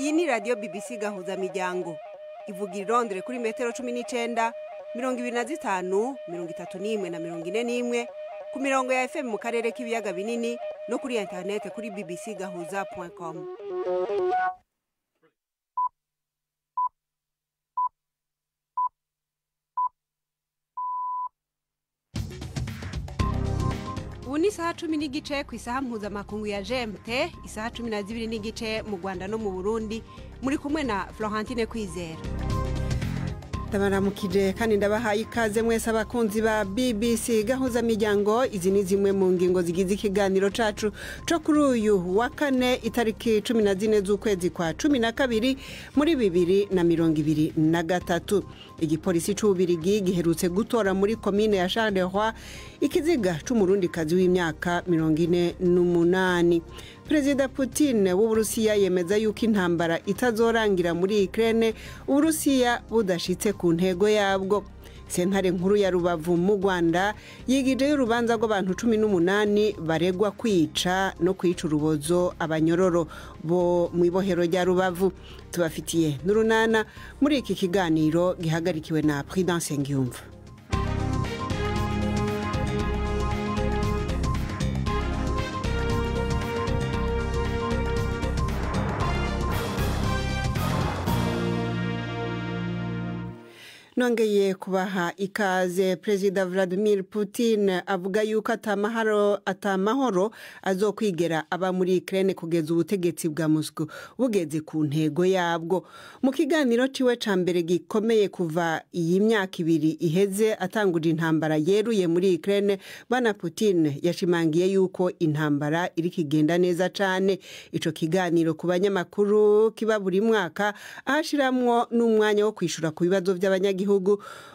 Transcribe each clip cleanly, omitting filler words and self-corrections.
Iyi ni radio BBC gahuza miryango. Ivugira i Londres kuri metero 19, 25, 31 na 41 ku mirongo ya FM mu karere k'ibiyaga binini no kuri internet kuri bbcgahuza.com. Ubu ni isaha 10 n'igice ku isaha mpuzamakungu ya GMT, isaha 12 n'igice mu Rwanda no mu Burundi, muri kumwe na Florentine Kwizera. Ndabaramukije kandi ndabahaye ikaze mwese abakunzi ba BBC gahuza miryango. Izi ni zimwe mu ngingo zigize ikiganiro cacu co kuri uyu wa kane itariki 14 z'ukwezi kwa 12 muri 2023. Igipolisi c'Ububirigi giherutse gutora muri komine ya Charleroi ikiziga c'umurundikazi w'imyaka 48. Perezida Putin w'Uburusiya yemeza yuko intambara itazorangira muri Ukraine Uburusiya budashitse ku ntego yabwo. Sentare nkuru ya Rubavu mu Rwanda yigijeyo urubanza rw'abantu 18 baregwa kwica no kwica urubozo abanyororo bo mu ibohero rya Rubavu. Tubafitiye n'urunana muri iki kiganiro gihagarikiwe na Prudence Ngiyumva. Nongeye kubaha ikaze. Perezida Vladimir Putin avuga yuko atamahoro azokwigera aba muri Ukraine kugeza ubutegetsi bwa Moscow bugeze ku ntego yabwo. Mu kiganiro ciwe ca mbere gikomeye kuva iyi myaka 2 iheze atanguje intambara yeruye muri Ukraine, bana Putin yashimangiye yuko intambara iri kigenda neza cane. Ico kiganiro ku banyamakuru kiba buri mwaka ahashiramwo n'umwanya wo kwishura ku bibazo by'abanyagihugu.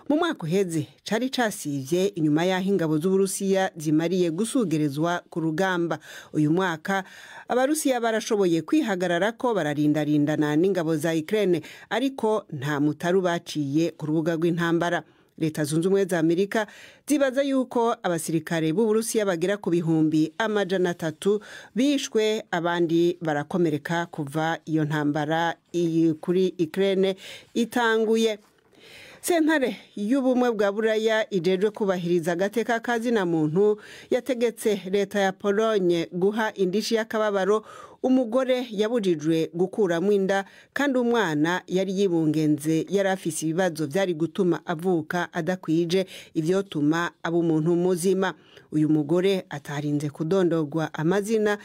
Mu mwaka uheze cari casivye inyuma y'aho ingabo z'Uburusiya zimariye gusugerezwa ku rugamba. Uyu mwaka Abarusiya barashoboye kwihagarara ko bararindarindana n'ingabo za Ukraine, ariko nta mutaru baciye ku rubuga rw'intambara. Leta Zunze Ubumwe za Amerika zibaza yuko abasirikare b'Uburusiya bagera ku bihumbi 300 bishwe, abandi barakomereka kuva iyo ntambara kuri Ukraine itanguye. Sentare y'ubumwe bwa Buraya ijejwe kubahiriza agateka kazina muntu yategetse leta ya Pologne guha indishi y'akababaro umugore yabujijwe gukuramo inda kandi umwana yari yibungenze yari afise ibibazo byari gutuma avuka adakwije ivyotuma aba umuntu muzima. Uyu mugore atarinze kudondogwa amazina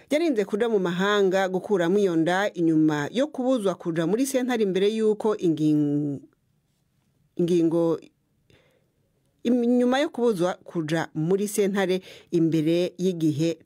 yarinze kuja mu mahanga gukuramo iyo nda inyuma yo kubuzwa kuja muri sentare imbere yuko inyuma yo kubuzwa kuja muri sentare imbere y'igihe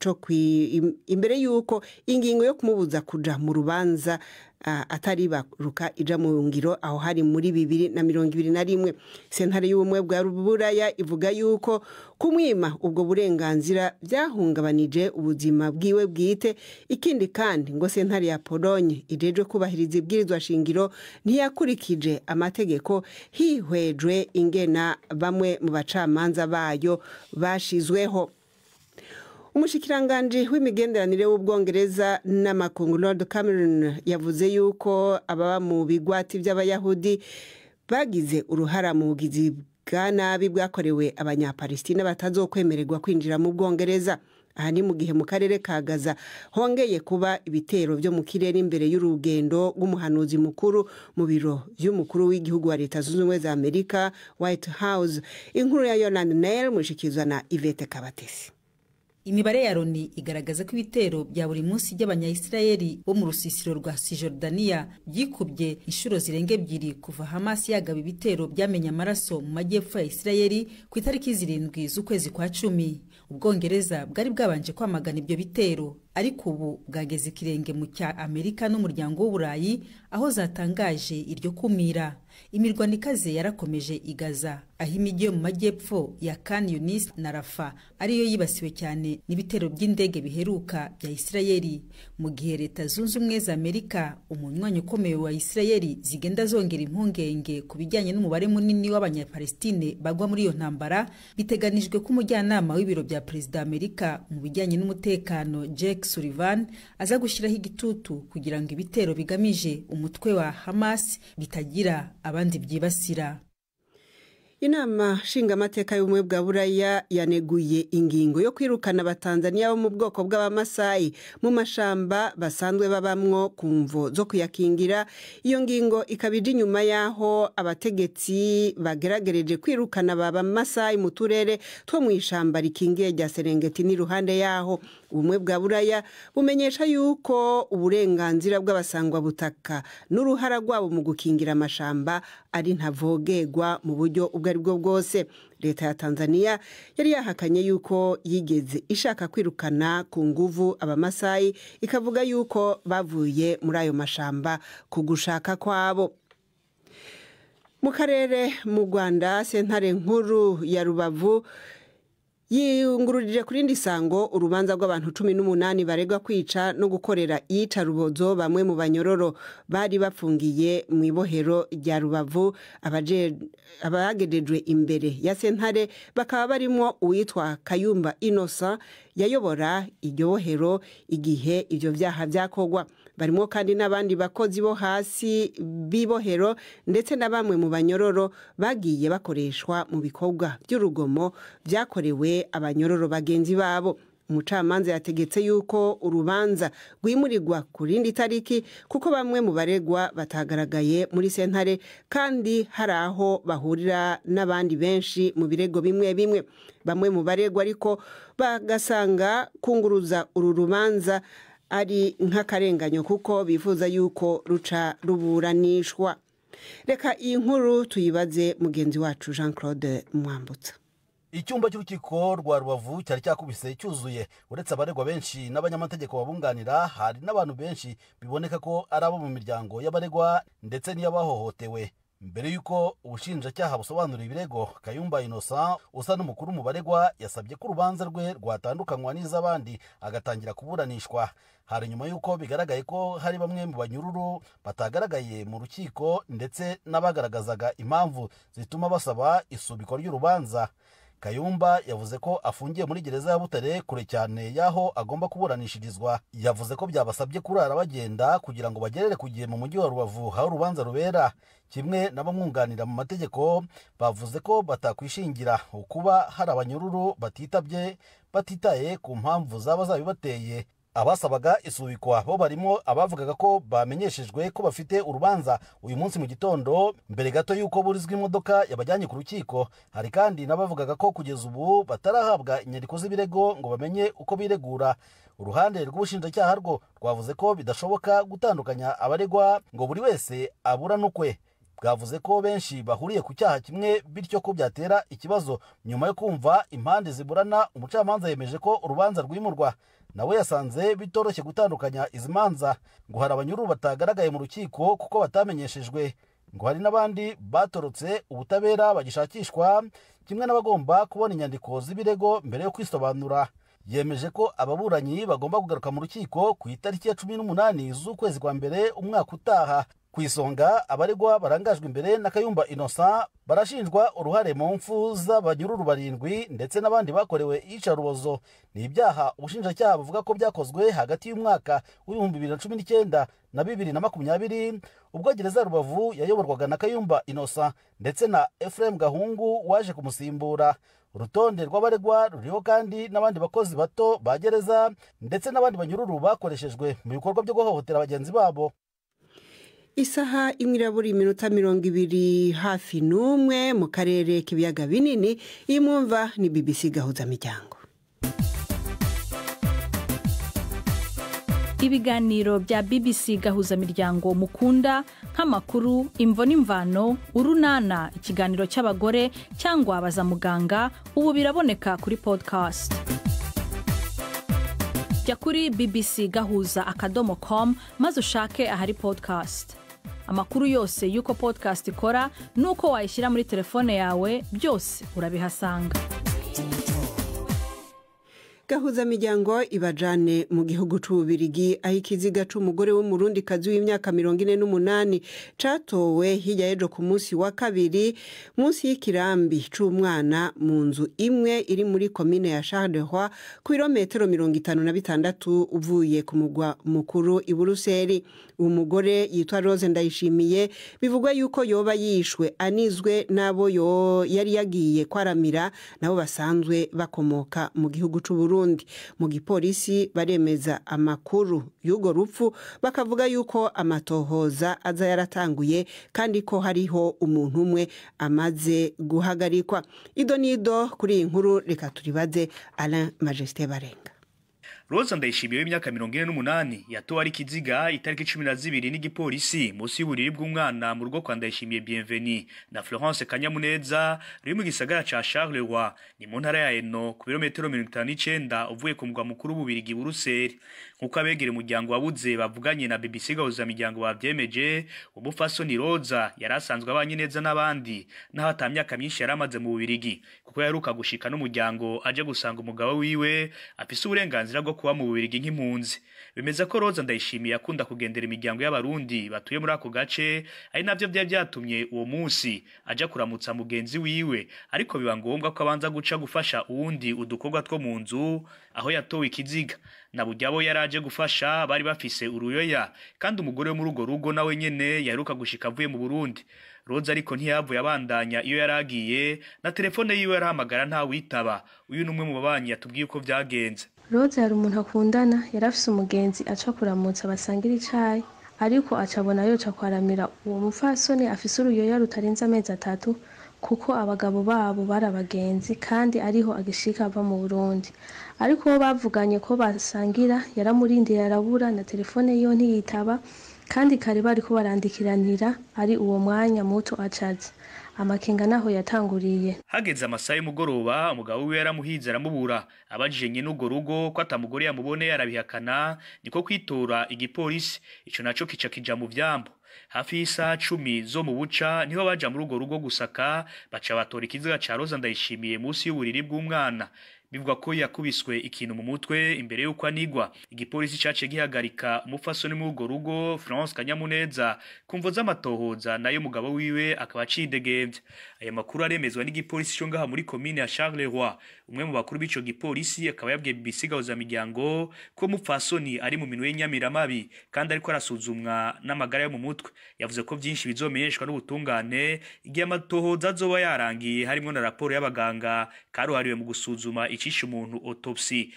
imbere yuko ingingo yo kumubuza kuja mu rubanza atari baruka ija mu ngiro aho hari muri 2021. Sentare y'ubumwe bwa Buraya ivuga yuko kumwima ubwo burenganzira byahungabanije ubuzima bwiwe bwite. Ikindi kandi ngo sentare ya Pologne ijejwe kubahiriza ibwirizwa shingiro ntiyakurikije amategeko hihwejwe ingena bamwe mu bacamanza bayo bashizweho. Umushikiranganje w'imigenderanire w'Ubwongereza n'amakungu Lord Cameron yavuze yuko ababa mu bigwati by'abayahudi bagize uruhara mu bugizi bwa nabi bwakorewe abanyapalestina batazokwemererwa kwinjira mu Bwongereza. Aha ni mu gihe mu karere ka Gaza hongeye kuba ibitero byo mu kirere imbere y'urugendo rw'umuhanuzi mukuru mu biro y'umukuru w'igihugu wa Leta Zunze Ubumwe za Amerika White House. Inkuru ya Yolande Neil mushikizwa na Yvette Kabatesi. Imibare ya Loni igaragaza ko ibitero bya buri munsi by'abanya-Israeli bo mu rusisiro rwa Cisjordania byikubye inshuro zirenga 2 kuva Hamas yagaba ibitero byamenye amaraso mu majyepfo ya Israeli ku itariki 7 z'ukwezi kwa 10. Ubwongereza bwari bwabanje kwamagana ibyo bitero, ariko ubu bwageze kirenge mu cya Amerika n'umuryango w'Uburayi aho zatangaje iryo kumira. Imirwano ikaze yarakomeje igaza aho imijyi yo mu majyepfo ya Khan Yunis na Rafah ariyo yibasiwe cyane n'ibitero by'indege biheruka bya Israeli, mu gihe Leta Zunze Ubumwe za Amerika umunywanyi ukomeye wa Israeli zigenda zongera impungenge ku bijyanye n'umubare munini w'abanyapalestine bagwa muri iyo ntambara. Biteganijwe ko umujyanama w'ibiro bya Perezida Amerika mu bijyanye n'umutekano Jake Jake Sullivan aza gushyiraho igitutu kugira ngo ibitero bigamije umutwe wa Hamas bitagira abandi byibasira. Inama nshingamateka y'ubumwe bwa Buraya yaneguye ingingo yo kwirukana abatanzania bo mu bwoko bw'abamasai mu mashamba basanzwe babamwo ku mvo zo kuyakingira. Iyo ngingo ikabije inyuma yaho abategetsi bageragereje kwirukana abamasai mu turere two mu ishamba rikingiye rya Serengeti n'iruhande yaho. Ubumwe bwa Buraya bumenyesha yuko uburenganzira bw'abasangwa butaka n'uruhara rwabo mu gukingira amashamba ari ntavogerwa mu buryo ubwo ari bwo bwose. Leta ya Tanzania yari yahakanye yuko yigeze ishaka kwirukana ku nguvu abamasai, ikavuga yuko bavuye muri ayo mashamba ku gushaka kwabo. Mu karere mu Rwanda, sentare nkuru ya Rubavu yungururije kuri ndi sango urubanza rw'abantu 18 baregwa kwica no gukorera iyica rubozo bamwe mu banyororo bari bafungiye mu ibohero rya Rubavu. Abagedejwe imbere ya sentare bakaba barimo uwitwa Kayumba Innocent yayobora iryo bohero igihe ivyo vyaha byakogwa. Barimo kandi n'abandi bakozi bo hasi bibohero ndetse na bamwe mu banyororo bagiye bakoreshwa mu bikorwa by'urugomo byakorewe abanyororo bagenzi babo. Umucamanza yategetse yuko urubanza rwimurirwa ku rindi tariki kuko bamwe mu baregwa batagaragaye muri sentare kandi hari aho bahurira n'abandi benshi mu birego bimwe bimwe. Bamwe mu baregwa ariko bagasanga kunguruza uru rubanza ari nk'akarenganyo kuko bifuza yuko ruca ruburanishwa. Reka iyi nkuru tuyibaze mugenzi wacu Jean Claude Mwambutsa. Icyumba cy'urukiko rwa Rubavu cyari cyakubise cyuzuye. Uretse abaregwa benshi n'abanyamategeko babunganira, hari n'abantu benshi biboneka ko ari abo mu miryango y'abaregwa ndetse n'iy'abahohotewe. Mbere yuko ubushinjacyaha busobanura ibirego, Kayumba Innocent usa n'umukuru mu baregwa yasabye ko urubanza rwe rwatandukanywa n'iz'abandi agatangira kuburanishwa. Hari nyuma yuko bigaragaye ko hari bamwe mu banyururu batagaragaye mu rukiko ndetse n'abagaragazaga impamvu zituma basaba isubikwa ry'urubanza. Kayumba yavuze ko afungiye muri gereza ya Butare kure cyane yaho agomba kuburanishirizwa. Yavuze ko byabasabye kurara bagenda kugira ngo bagerere ku gihe mu mujyi wa Rubavu aho urubanza rubera. Kimwe n'abamwunganira mu mategeko bavuze ko batakwishingira kuba hari abanyururu batitaye ku mpamvu zaba zabibateye. Abasabaga isubikwa bo barimo abavugaga ko bamenyeshejwe ko bafite urubanza uyu munsi mu gitondo mbere gato yuko burizwa imodoka yabajyanye ku rukiko. Hari kandi n'abavugaga ko kugeza ubu batarahabwa inyandiko z'ibirego ngo bamenye uko biregura. Uruhande rw'ubushinjacyaha rwo rwavuze ko bidashoboka gutandukanya abaregwa ngo buri wese aburane ukwe. Bwavuze ko benshi bahuriye ku cyaha kimwe bityo ko byatera ikibazo. Nyuma yo kumva impande ziburana, umucamanza yemeje ko urubanza rwimurwa. Nawe yasanze bitoroshye gutandukanya izi manza, ngo hari abanyururu batagaragaye mu rukiko kuko batamenyeshejwe, ngo hari n'abandi batorotse ubutabera bagishakishwa, kimwe n'abagomba kubona inyandiko z'ibirego mbere yo kwisobanura. Yemeje ko ababuranyi bagomba kugaruka mu rukiko ku itariki ya 18 z'ukwezi kwa mbere umwaka utaha. Ku isonga abaregwa barangajwe imbere na Kayumba Innocent barashinjwa uruhare mu mfu z'abanyururu 7 ndetse n'abandi bakorewe iyicarubozo. Ni ibyaha ubushinjacyaha buvuga ko byakozwe hagati y'umwaka w'2019 na 2020 ubwo gereza Rubavu yayoborwaga na Kayumba Innocent ndetse na Ephraim Gahungu waje kumusimbura. Urutonde rw'abaregwa ruriho kandi n'abandi bakozi bato ba gereza ndetse n'abandi banyururu bakoreshejwe mu bikorwa byo guhohotera abagenzi babo. Isaha imwe irabura iminota 20 hafi n'umwe mu karere k'ibiyaga binini. Iyi mwumva ni BBC Gahuzamiryango. Ibiganiro bya BBC Gahuzamiryango mukunda nk'amakuru, imvo n'imvano, urunana, ikiganiro cy'abagore cyangwa abaza muganga, ubu biraboneka kuri podcast. Jya kuri bbcgahuza.com maze ushake ahari podcast. Amakuru yose yuko podcast ikora nuko wayishyira muri telefone yawe byose urabihasanga. gahuzamiryango ibajane mu gihugu c'Ububirigi aho ikiziga c'umugore w'umurundi kazi w'imyaka 48 catowe hirya y'ejo ku munsi wa kabiri munsi y'ikirambi c'umwana mu nzu imwe iri muri komine ya Charleroi ku birometero 56 uvuye ku mugwa mukuru i Buruseli. Umugore yitwa Rose Ndayishimiye bivugwa yuko yoba yishwe anizwe nabo yari yagiye kwaramira nabo basanzwe bakomoka mu gihugu c'Uburundi. Mu gipolisi baremeza amakuru y'ugo rupfu bakavuga yuko amatohoza aza yaratanguye kandi ko hariho umuntu umwe amaze guhagarikwa. Ido nido kuri inkuru reka turibaze Alain Majesté Barenga. Rose Ndayishimiye w'imyaka 48 yatowe ari kiziga itariki 12 n'igipolisi musi y'uburiri bw'umwana mu rugo kwa Ndayishimiye Bienvenue na Florence Kanyamuneza ruri mu gisagara ca Charleroi ni mu ntara ya Eno ku birometero 59 uvuye ku mugwa mukuru w'Ububirigi Buruseli. Nkuko abegere umuryango wabuze bavuganye na BBC gahuzamiryango bavyemeje, umufasoni Roza yarasanzwe abanye neza n'abandi naho atamyaka myinshi yaramaze mu Bubirigi kuko yaruka gushika n'umuryango aje gusanga umugabo wiwe afise uburenganzira bwo kuba mu Bubirigi nk'impunzi. Bemeza ko Rose Ndayishimiye akunda kugendera imiryango y'abarundi batuye muri ako gace ari navyo byatumye uwo munsi aja kuramutsa mugenzi wiwe, ariko biba ngombwa ko abanza guca gufasha uwundi udukorwa two mu nzu aho yatowe ikiziga. Na buryabo yaraje gufasha bari bafise uruyoya kandi umugore wo muri ugo rugo nawe nyene yaruka gushika avuye mu Burundi. Rose ariko ntiyavuye abandanya iyo yaragiye na telefone yiwe yarahamagara nta witaba. Uyu numwe mu babanyi yatubwiye uko vyagenze. Rose yari umuntu akundana, yarafise umugenzi aca kuramutsa basangira icayi, ariko acabona yoca kwaramira uwo mufasoni afise uruyoya rutarenze amezi 3 kuko abagabo babo barabagenzi kandi ariho agishika ava mu Burundi. Ariko bo bavuganye ko basangira yaramurindiye arabura na telefone yo ntiyitaba kandi kare bari ko barandikiranira ari uwo mwanya muto acaze. Amakenga naho yatanguriye. Hageze amasaha y'umugoroba umugabo we yaramuhize aramubura. Abajije nyine ugo rugo ko atamugore yamubone yarabihakana niko kwitora igipolisi. Ico naco kica kija mu vyambo. Hafi y'isaha 10 zo mu buca niho baja muri ugo rugo gusaka baca batora ikiziga ca Rose Ndayishimiye musi y'uburiri bw'umwana. Bivugwa ko yakubiswe ikintu mu mutwe imbere yuko anigwa. Igipolisi cace gihagarika umufasoni mu ugo rugo France Kanyamuneza kumvo z'amatohoza nayo mugabo wiwe akaba acidegevye. Aya makuru aremezwa n'igipolisi cyo ngaha muri komine ya Charleroi. Umwe mu bakuru b'ico gipolisi akaba yabwiye BBC gahuzamiryango ko mufasoni ari mu minwe y'inyamiramabi kandi ariko arasuzumwa n'amagara yo mu mutwe. Yavuze ko byinshi bizomenyeshwa n'ubutungane igihe amatohoza azoba yarangiye harimo na raporo y'abaganga karuhariwe mu gusuzuma icisha umuntu autopsy.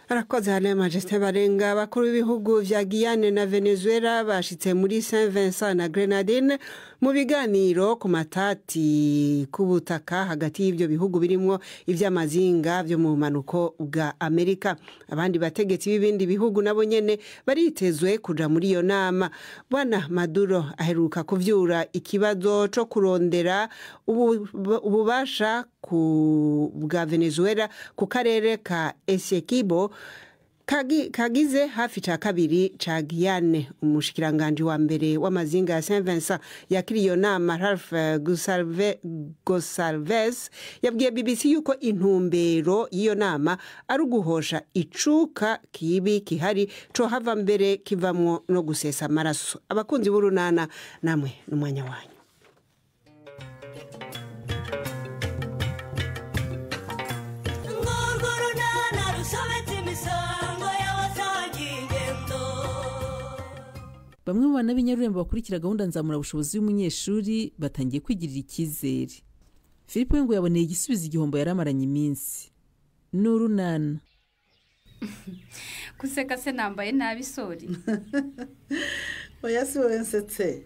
Arakoze Alain Majesté Barenga. Bakuru b'ibihugu vya Guyane na Venezuela bashitse muri Saint Vincent na Grenadine mu biganiro ku matati kubutaka hagati y'ivyo bihugu birimwo ivy'amazinga vyo mu manuko bwa Amerika. Abandi bategetsi b'ibindi bihugu nabo nyene baritezwe kuja muri iyo nama. Bwana Maduro aheruka kuvyura ikibazo co kurondera ububasha ku bwa Venezuela ku karere ka Essequibo kagize hafi ca kabiri ca Guyane. Umushikiranganje wa mbere w'amazinga ya Saint Vincent yakiriye iyo nama Ralph Gonsalves yabwiye BBC yuko intumbero y'iyo nama ari uguhosha icuka kibi kihari co hava mbere kivamwo no gusesa amaraso. Abakunzi b'urunana namwe n'umwanya wanyu. Bamwe mu bana b'inyarurembo bakurikira gahunda nzamura bushobozi y'umunyeshuri batangiye kwigirira ikizere. Philippe ngo yaboneye igisubizo igihombo yaramaranye iminsi. N'urunana. Kuseka se nambaye nabi sori. Oya si wowe nsetse.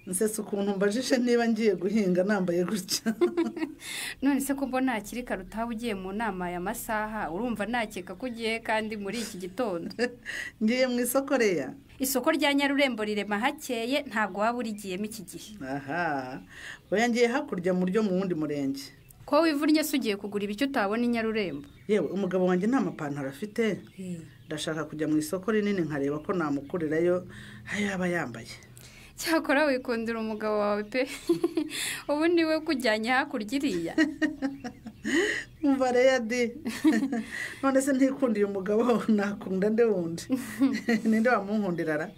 Nsetse ukuntu mbajishe niba ngiye guhinga nambaye gutya. None se ko mbona akiri karuta ugiye mu nama ya masaha urumva nakeka ko ugiye kandi muri iki gitondo. Ngiye mu isoko reya. Isoko rya Nyarurembo rirema hakeye ntago waba urigiyemo iki gihe. Aha. Oya ngiye hakurya mu ryo mu wundi murenge. Ko wivurnye sugiye kugura ibicyo utabona Nyarurembo. Yewe umugabo wanjye nta mapantaro afite. Ndashaka kujya mu isoko rinini nkareba ko namukurirayo yaba yambaye. Cyakora wikundira umugabo wawe pe. Ubu niwe kujyanye hakurya iriya. umva rero di none se ntikundiye umugabo nakunda nde wundi ninde wamunkundira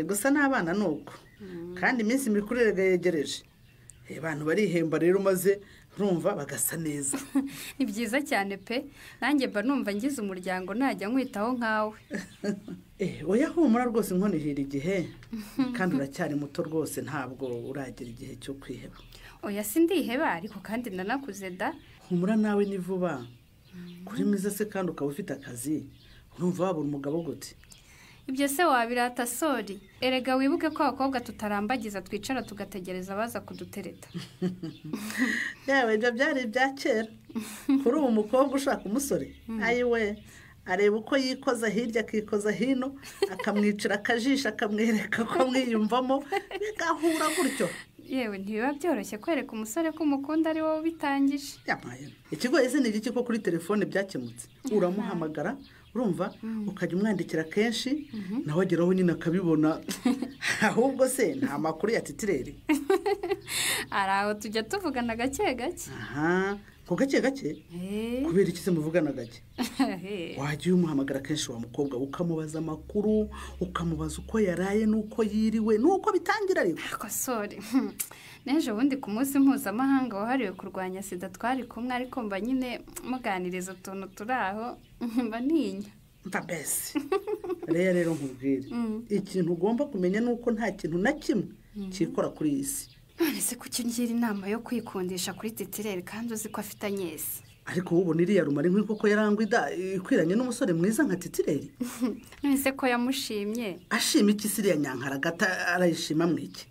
gusa n'abana ni uko kandi iminsi mikuru yegereje abantu barihemba rero maze urumva bagasa neza. Ni byiza cyane pe nanjye mba numva ngize umuryango najya nkwitaho nkawe. Oya humura rwose nkonihira igihe kandi uracyari muto rwose ntabwo uragera igihe cyo kwiheba. Oya sindiheba ariko kandi ndanakuze da. Humura nawe ni vuba kuri mwiza se kandi ukaba ufite akazi urumva wabura umugabo gute? Ibyo se wabirata sori erega wibuke ko abakobwa tutarambagiza twicara tugategereza baza kudutereta. Yewe ibyo byari ibya kera kuri ubu umukobwa ushaka umusore ayiwe areba uko yikoza hirya akikoza hino akamwicira akajisho akamwereka ko mwiyumvamo bigahura gutyo. Yewe ntibiba byoroshye kwereka umusore ko umukunda ari wowe ubitangije. Ikigo ese ni iki ko kuri telefone byakemutse uramuhamagara urumva ukajya umwandikira kenshi nawe ageraho nyine akabibona ahubwo se nta makuru ya titireri. Araho tujya tuvugana gake gake. Ko gake gake kubera iki se muvugana gake? Wagiye umuhamagara kenshi wa mukobwa ukamubaza amakuru ukamubaza uko yaraye nuko yiriwe nuko bitangira ariko sorry neje wundi ku munsi mpuzamahanga wahariwe kurwanya sida twari kumwe ariko mba nyine muganiriza utuntu turaho mba ninya mva bese rero nkubwire ikintu ugomba kumenya nuko nta kintu na kimwe cyikora kuri iyi si. Ese kuki ngira inama yo kwikundisha kuri titireri kandi uzi ko afite anyesi? Ariko wowe niriya rumari nk'uko ko yarangwida ikwiranye n'umusore mwiza nka titireri. Nese ko yamushimye. Ashima iki siriya nyankara gata arayishima mwiki?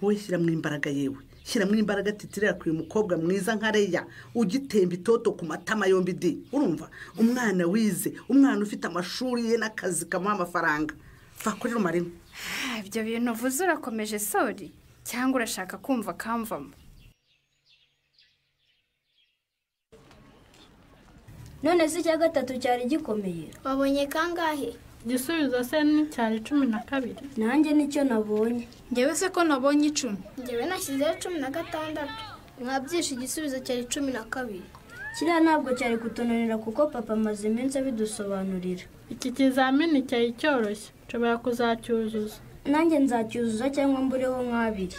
Wowe shyira mu imbaraga yewe. Shyira mu imbaraga titireri akwiye umukobwa mwiza nka Reya ugitemba itoto ku matama yombi di. Urumva umwana wize, umwana ufite amashuri ye n'akazi kamuha amafaranga. Va kuri rumari. Ibyo bintu uvuze urakomeje sori. Cyangwa urashaka kumva kamvamo? None se cya gatatu cyari gikomeye wabonye kangahe? Igisubizo se ni cyari 12. Nanjye nicyo nabonye. Ngewe se ko nabonye 10. Ngewe nashyizeho 16. Mwabyishe igisubizo cyari 12. Kiriya ntabwo cyari kutonanira kuko papa amaze iminsi abidusobanurira. Iki kizamini cyari cyoroshye nshobora kuzacyuzuza. Nanjye nzacyuzuza cyangwa mbureho nk'abiri.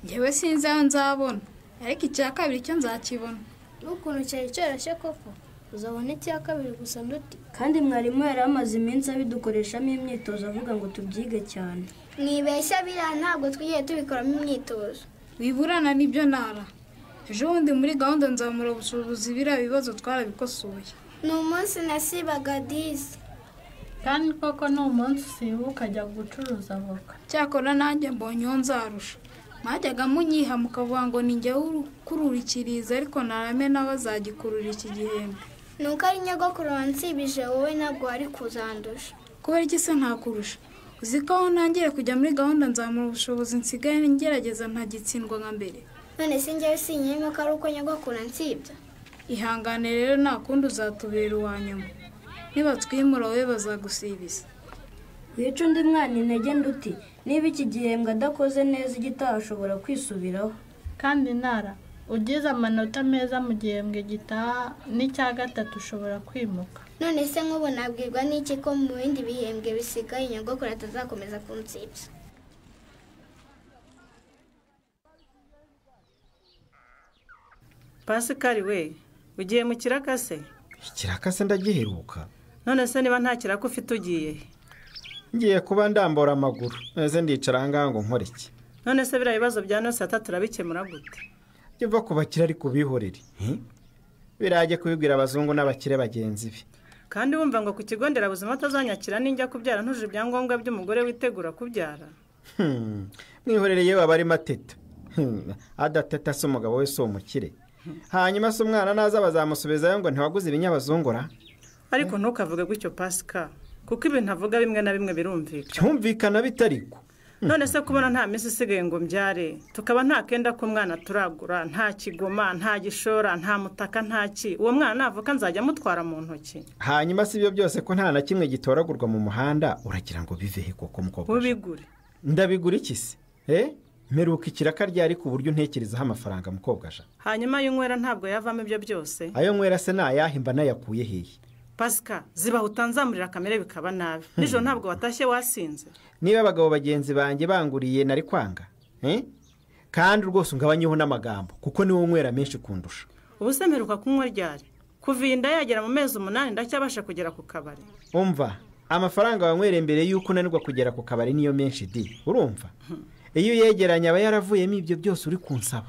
Ngewe sinzi aho nzabona ariko icya kabiri cyo nzakibona. N'ukuntu cyari cyoroshye koko uzabona icya kabiri gusa nduti. Kandi mwarimu yari amaze iminsi abidukoreshamo imyitozo avuga ngo tubyige cyane. Mwibeshya biriya ntabwo twigiye tubikoramo imyitozo. Wiburana nibyo nara. Ejo bundi muri gahunda nzamura ubushobozi biriya bibazo twarabikosoye. Ni umunsi nasibaga 10. Kandi koko ni umunsi usibuka ajya gucuruza avoka. Cyakora nanjye mbonye nzarusha. Mwajyaga munyiha mukavuga ngo ni njye kururikiriza ariko narame nawe azagikurura iki gihembe. Nuko ari nyogokuru wansibije wowe ntabwo ari kuzandusha. Kubera iki se ntakurusha? Uzi ko aho nangere kujya muri gahunda nzamura ubushobozi nsigaye ngerageza ntagitsindwa nka mbere. None se njyewe sinyemye ko ari uko nyogokuru ansibye. Ihangane rero nakundi uzatubera uwanyuma. Niba twimura wowe bazagusibiza. Wica undi mwana intege nduti niba iki gihembwe adakoze neza igitaha ashobora kwisubiraho. Kandi nara ugize amanota meza mu gihembwe gitaha n'icya gatatu ushobora kwimuka. None se nk'ubu nabwirwa n'iki ko mu bindi bihembwe bisigaye nyogokuru atazakomeza kunsibya? Pascal we ugiye mu kirakase? Ikirakase ndagiheruka. None se niba nta kiraka ufite ugiye? Ngiye kuba ndambora amaguru neze ndicara ngaho ngo nkore iki? None se bira bibazo bya no sata turabikemura gute? Byo kubakira ari kubihorere. Biraje kubibwira abazungu n'abakire bagenzi be. Kandi wumva ngo ku kigo nderabuzima atazanyakira ninjya kubyara ntuje ibyangombwa by'umugore witegura kubyara. Mwihorere yewe abari mateta. Adateta se umugabo we so mukire. Hanyuma se umwana naza bazamusubizayo ngo ntiwaguze ibinyabazungura. Ariko ntukavuge gutyo Pascal kuko ibintu avuga bimwe na bimwe birumvikana. Cyumvikana bitariko. None se kubona nta minsi isigaye ngo mbyare tukaba nta kenda ko umwana turagura nta kigoma nta gishora nta mutaka nta ki uwo mwana navuka nzajya mutwara mu ntoki. Hanyuma si byo byose ko nta na kimwe gitoragurwa mu muhanda uragira ngo bivehe koko mukobwa. Ubigure. Ndabigura iki se? mperuka ikiraka ryari ku buryo ntekerezaho amafaranga mukobwa aja. hanyuma ayo nywera ntabwo yavamo ibyo byose. ayo nywera se nayahimba nayakuye hehe? pasika zibaho utanzamurira kamere bikaba nabi. nijoro ntabwo watashye wasinze? niba abagabo bagenzi banjye banguriye nari kwanga kandi rwose ungabanyeho n'amagambo kuko niwo nywera menshi kundusha. ubu se mperuka kunywa ryari? kuva inda yagera mu mezi 8 ndacyabasha kugera ku kabari. umva amafaranga wanywereye mbere y'uko unanirwa kugera ku kabari niyo menshi di, urumva? iyo yegeranye aba yaravuyemo ibyo byose uri kunsaba.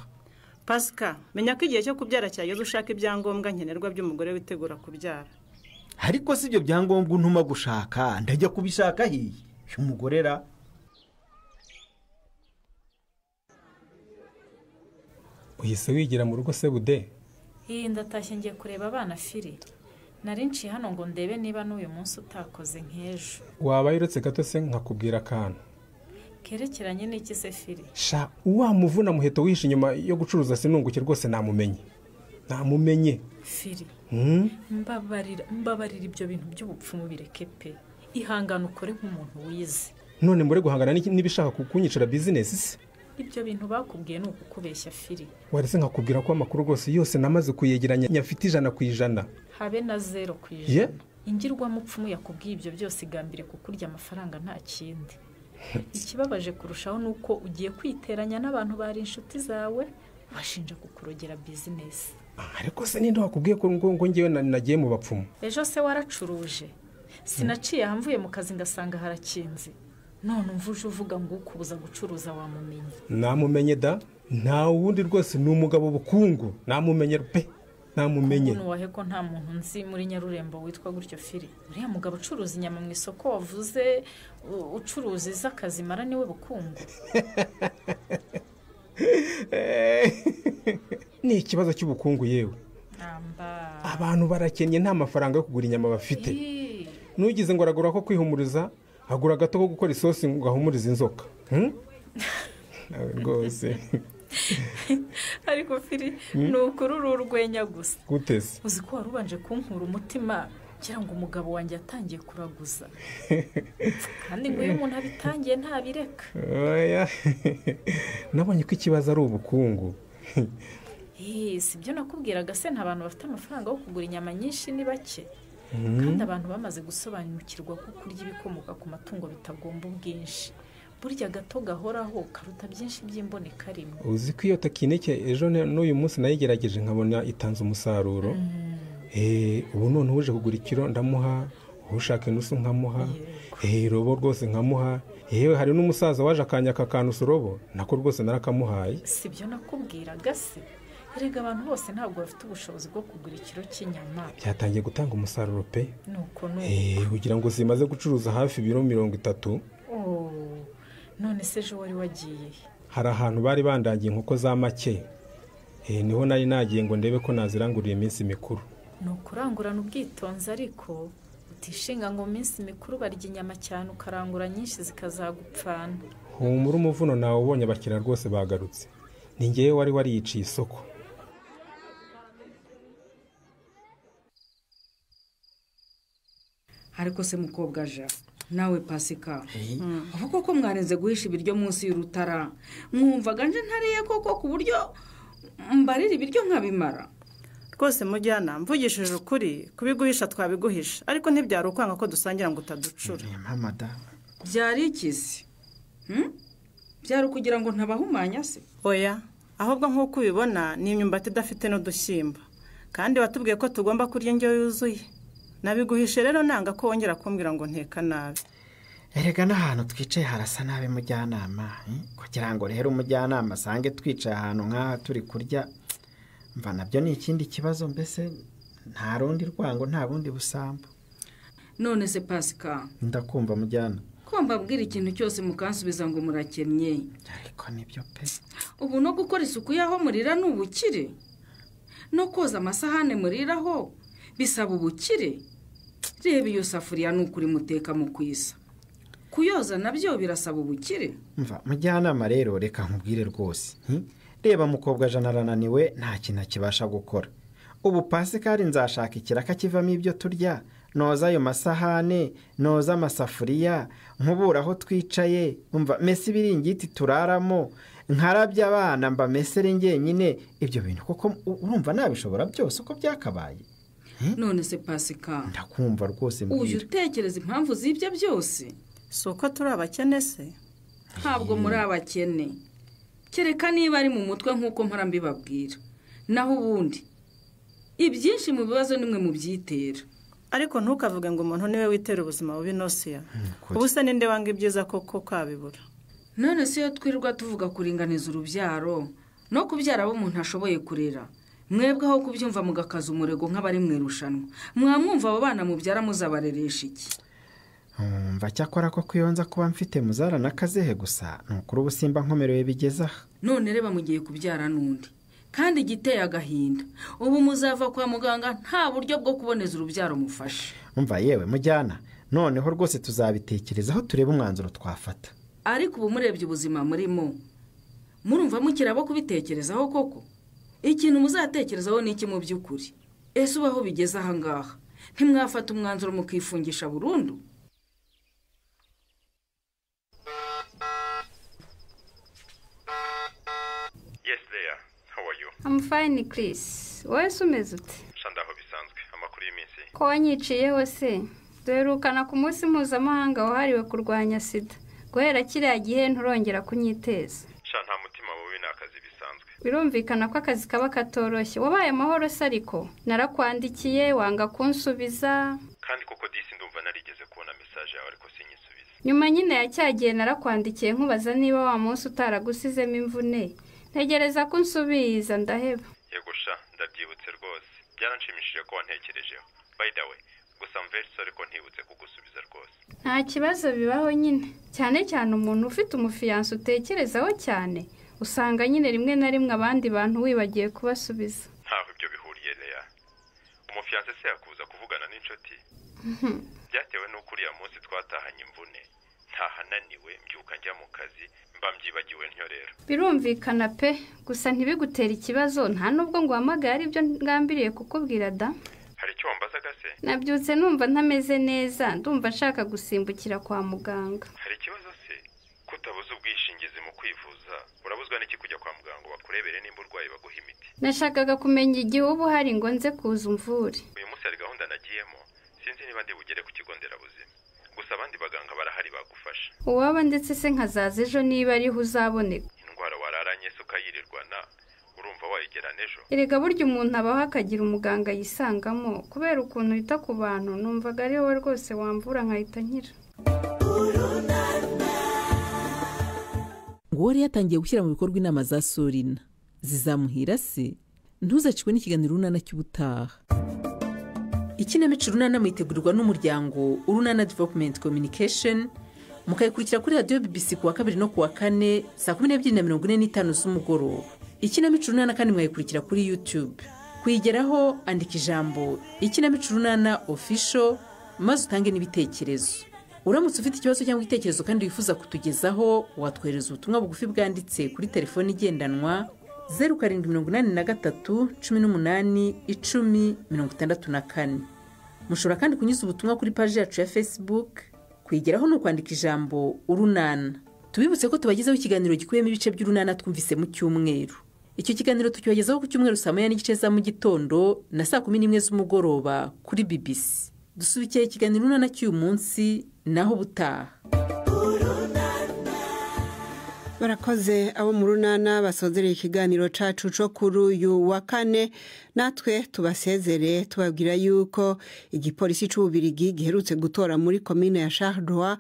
pasika menya ko igihe cyo kubyara cyageze ushaka ibyangombwa nkenerwa by'umugore witegura kubyara. ariko si ibyo byangombwa untuma gushaka ndajya kubishaka hiye umugorera. uhise wigira mu rugo se bude? iyi ndatashye ngiye kureba abana firi. nari nciye hano ngo ndebe niba n'uyu munsi utakoze nk'ejo. waba yirutse gato se nkakubwira akantu kerekeranye n'iki se firi? sha wamuvuna muheto wihishe inyuma yo gucuruza sinunguke rwose namumenye firi. mbabarira ibyo bintu by'ubupfumu bireke pe. ihangane ukore nk'umuntu wize. none mbure guhangana n'ibishaka kunyicira bizinesi se? ibyo bintu bakubwiye ni ukukubeshya firi. waretse nkakubwira ko amakuru rwose yose namaze kuyegeranya nyafite 100%. habe na 0%. ingirwamupfumu yakubwiye ibyo byose igambire kukurya amafaranga nta kindi. ikibabaje kurushaho ni uko ugiye kwiteranya n'abantu bari inshuti zawe bashinja kukurogera bizinesi. ariko se ninde wakubwiye ko ngo ngewe nagiye mu bapfumu? ejo se waracuruje? sinaciye hamvuye mu kazi ngasanga harakinze. none umvuje uvuga ngo ukubuza gucuruza wamumenye? namumenye da, nta wundi rwose ni umugabo bukungu. namumenye pe, namumenye. Nuwahe ko nta muntu nzi muri Nyarurembo witwa gutyo firi? uriya mugabo ucuruza inyama mu isoko wavuze ucuruza iz'akazi mara niwe bukungu. ni ikibazo cy'ubukungu yewe. abantu barakennye nta mafaranga yo kugura inyama bafite. nugize ngo aragura ko kwihumuriza agura gato ko gukora isosi ngo ahumurize inzoka. rwose ariko firi ni ukurura urwenya gusa. guteze uzi ko wari ubanje kunkura umutima kugira ngo umugabo wanjye atangiye kuraguza. kandi ngo iyo umuntu abitangiye ntabireka. oya nabonye ko ikibazo ari ubukungu. si byo nakubwiraga se nta bantu bafite amafaranga yo kugura inyama nyinshi ni bake. kandi abantu bamaze gusobanukirwa ko kurya ibikomoka ku matungo bitagomba ubwinshi. burya gato gahoraho karuta byinshi by'imboneka rimwe. uzi ko iyo takineke ejo n'uyu munsi nayigerageje nkabona itanze umusaruro. ubu none uje kugura ikiro ndamuha, ushaka inusu nkamuha, robo rwose nkamuha. yewe hari n'umusaza waje akanyaka akantu surobo nako rwose narakamuhaye. si byo nakubwiraga se? erega abantu bose ntabwo bafite ubushobozi bwo kugura ikiro cy'inyama. byatangiye gutanga umusaruro pe. nuko kugira ngo zimaze gucuruza hafi ibiro 30. none se ejo wari wagiye? hari ahantu bari bandangiye inkoko za make. niho nari nagiye ngo ndebe ko naziranguriye iminsi mikuru. ni ukurangurana ubwitonzi ariko utishinga ngo mu minsi mikuru barya inyama cyane ukarangura nyinshi zikazagupfana. humura umuvuno nawe ubonye abakiriya rwose bagarutse. ni ngewe wari wariyiciye isoko. ariko se mukobwa aja nawe pasika aho koko mwarenze guhisha ibiryo munsi y'urutara mwumvaga nje ntariye koko ku buryo mbarira ibiryo nkabimara? rwose mujyana mvugishije ukuri kubiguhisha twabiguhisha ariko ntibyari ukwanga ko dusangira ngo utaducura. byari ikisi byari ukugira ngo ntabahumanya se? oya ahubwo nk'uko ubibona ni imyumbati idafite n'udushyimbo kandi watubwiye ko tugomba kurya indyo yuzuye. nabiguhishe rero nanga ko wongera kumbwira ngo nteka nabi. erega n'ahantu twicaye harasa nabi mujyanama kugira ngo rero umujyanama asange twicaye ahantu nk'aha turi kurya mva nabyo ni ikindi kibazo. mbese nta rundi rwango nta bundi busambo. none se pasika ndakumva mujyana ko mbabwira ikintu cyose mukansubiza ngo murakennye. ariko nibyo pe. ubu no gukora isuku y'aho murira ni ubukire, no koza amasahane muriraho bisaba ubukire. reba iyo safuriya ni ukuri muteka mu kwisa, kuyoza nabyo birasaba ubukire. mva mujyanama rero reka nkubwire rwose. reba mukobwa jana arananiwe nta kintu akibasha gukora. ubu pasikari nzashaka ikiraka kivamo ibyo turya, noza ayo masahane, noza amasafuriya, nkubura aho twicaye, mva mesi ibiringiti turaramo, nkarabya abana mbamesere njyenyine ibyo bintu kuko urumva nabishobora byose uko byakabaye. None se Pasika ndakumva rwose mbwira. Uyu utekereza impamvu z'ibyo byose? Si uko turi abakene se? Ntabwo muri abakene, kereka niba ari mu mutwe nk'uko mpora mbibabwira. Naho ubundi ibyinshi mu bibazo nimwe mu byitera. Ariko ntukavuge ngo umuntu niwe witera ubuzima bubi Nosiya. Ubu se ninde wanga ibyiza koko kabibura? None se iyo twirirwa tuvuga kuringaniza urubyaro no kubyara abo umuntu ashoboye kurera, mwebwe aho kubyumva mugakaza umurego nk'abari mu irushanwa, mwamwumva abo bana mubyara muzabareresha iki? Mva cyakora ko kuyonza kuba mfite muzara nakazehe gusa nukuri ubusimba nkomerewe bigezaho. None reba mugiye kubyara nundi kandi giteye agahinda, ubu muzava kwa muganga nta buryo bwo kuboneza urubyaro mufashe. Umva yewe mujyana, noneho rwose tuzabitekerezaho turebe umwanzuro twafata. Ariko ubu murebye ubuzima murimo, murumva mukirabo kubitekerezaho koko? Ikintu muzatekerezaho ni iki mu by'ukuri? Ese ubaho bigeze aha ngaha ntimwafata umwanzuro mukifungisha burundu? I'm fine, Chris. Wowe se umeze ute? Shandaho bisanzwe amakuru y'iminsi. Ko wanyiciyeho se? Duherukana ku munsi mpuzamahanga wahariwe kurwanya sida. Guhera kiriya gihe nturongera kunyiteza. Sha nta mutima mubi n'akazi bisanzwe. Birumvikana ko akazi kaba katoroshye. Wabaye amahoro se ariko? Narakwandikiye wanga kunsubiza. Kandi koko disi ndumva narigeze kubona message yawe ariko sinyisubiza. Nyuma nyine ya cyagiye narakwandikiye nkubaza niba wa munsi utaragusizemo imvune. Ntegereza ko unsubiza ndaheba. Yego sha ndabyibutse rwose. Byaranshimishije ko wantekerejeho. By the way, gusa mverse ariko ntibutse kugusubiza rwose. Nta kibazo bibaho nyine. Cyane cyane umuntu ufite umufiyanse utekerezaho cyane. Usanga nyine rimwe na rimwe abandi bantu wibagiye kubasubiza. Ntaho ibyo bihuriye Leya. Umufiyanse se yakuza kuvugana n'inshuti. Byatewe n'uko uriya munsi twatahanye imvune. Ntahananiwe mbyuka njya mu kazi mbamyibagiwe ntyo rero. Birumvikana pe, gusa ntibigutera ikibazo nta nubwo ngo uhamagare ibyo ngambiriye kukubwira da. Hari icyo wambazaga se? Nabyutse numva ntameze neza, ndumva nshaka gusimbukira kwa muganga. Hari ikibazo se? Kutabuza ubwishingizi mu kwivuza, urabuzwa n'iki kujya kwa muganga bakurebere nimba urwaye baguha imiti? Nashakaga kumenya igihe ubu hari ngo nze kuza umvure. Uyu munsi hari gahunda nagiyemo, sinzi niba ndi bugere ku kigo nderabuzima. Gusa abandi baganga barahari bagufasha. Uwaba ndetse se nkazaza ejo niba ariho uzaboneka. Indwara wararanye se ukayirirwana, urumva wayigerana ejo? Erega burya umuntu abaho akagira umuganga yisangamo, kubera ukuntu yita ku bantu numvaga ari wowe rwose wamvura nkahita nkira. ngo wari yatangiye gushyira mu bikorwa inama za Sorina zizamuhira se ntuzacikwe n'ikiganiro Urunana cy'ubutaha. Ikinamico Urunana mwitegurirwa n'umuryango Urunana Development Communication, mukayikurikira kuri radio BBC kuwa 2 no kuwa 4 saa 12:45 z'umugoroba. Ikinamico Urunana kandi mwayikurikira kuri YouTube. Kuyigeraho andika ijambo Ikinamico Urunana Official maze utange n'ibitekerezo. Uramutse ufite ikibazo cyangwa igitekerezo kandi wifuza kutugezaho, watwohereza ubutumwa bugufi bwanditse kuri telefone igendanwa 0783181064. Mushobora kandi kunyuza ubutumwa kuri page yacu ya Facebook. Kuyigeraho no kwandika ijambo Urunana. Tubibutse ko tubagezaho ikiganiro gikuyemo ibice by'Urunana twumvise mu cyumweru. Icyo kiganiro tukibagezaho ku cyumweru saa 9:30 za mu gitondo na saa 11 z'umugoroba kuri BBC. Dusubikiye ikiganiro Urunana cy'uyu munsi naho butaha. Barakoze abo mu Runana basozereye ikiganiro cacu cyo kuri uyu wa kane. Natwe tubasezere tubabwira yuko igipolisi c'Ububirigi giherutse gutora muri komine ya Charleroi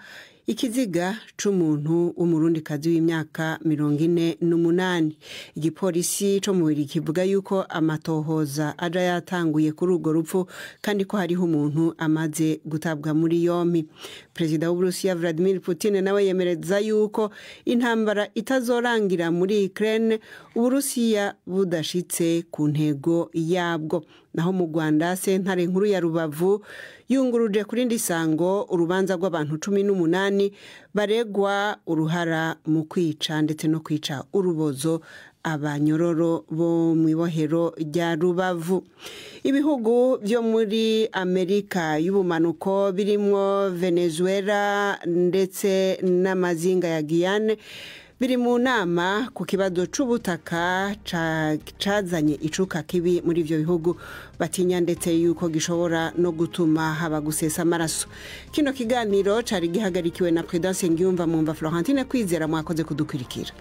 ikiziga c'umuntu w'umurundikazi w'imyaka 48. Igipolisi cyo mu Bubiligi kivuga yuko amatohoza aja yatanguye kuri urwo rupfu kandi ko hariho umuntu amaze gutabwa muri yompi. Perezida w'Uburusiya Vladimir Putin nawe yemereza yuko intambara itazorangira muri Ukraine Uburusiya budashitse ku ntego yabwo. Naho mu Rwanda sentare nkuru ya Rubavu yunguruje kuri ndisango urubanza rw'abantu 18 baregwa uruhara mu kwica ndetse no kwica urubozo abanyororo bo mu ibohero rya Rubavu. Ibihugu byo muri Amerika y'ubumanuko birimo Venezuela ndetse n'amazinga ya Guyane biri mu nama ku kibazo c'ubutaka cazanye icuka kibi muri ivyo bihugu batinya ndetse yuko gishobora no gutuma haba gusesa amaraso. Kino kiganiro cari gihagarikiwe na Prudence Ngiyumva Mwumva Florentine Kwizera mwakoze kudukurikira.